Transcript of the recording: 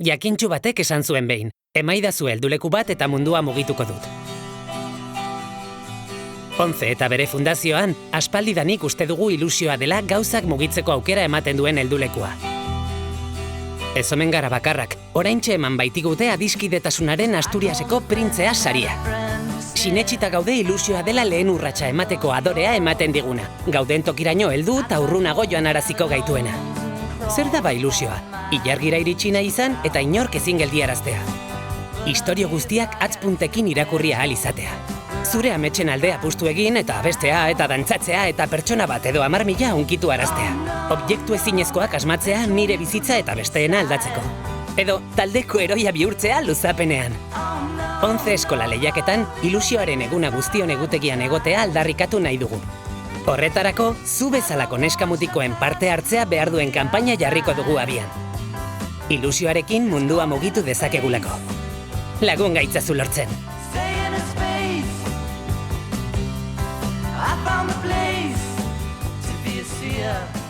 Jakintsu batek esan zuen behin, emaidazu helduleku bat eta mundua mugituko dut. ONCE eta bere fundazioan, aspaldidanik uste dugu ilusioa dela gauzak mugitzeko aukera ematen duen heldulekua. Ez omen gara bakarrak, oraintxe eman baitigute adiskidetasunaren Asturiaseko printzea saria. Sinetsita gaude ilusioa dela lehen urratsa emateko adorea ematen diguna. Gauden tokiraino heldu eta urrunago joan araziko gaituena. Zer da ba ilusioa? Ilargira iritsi nahi izan eta inork ezin geldiaraztea. Istorio guztiak atzpuntekin irakurria ahal izatea. Zure ametsen aldea apustu egin eta abestea eta dantzatzea eta pertsona bat edo 10.000 hunkitu araztea. Objektu ezinezkoak asmatzea nire bizitza eta besteena aldatzeko. Edo taldeko heroia bihurtzea luzapenean. ONCE eskola lehiaketan ilusioaren eguna guztion egutegian egotea aldarrikatu nahi dugu. Horretarako, zu bezalako neskamutikoen parte hartzea behar duen kanpaina jarriko dugu abian. Ilusioarekin mundua mugitu dezakegulako. Lagun gaitzazu lortzen. I found a place to be a seer.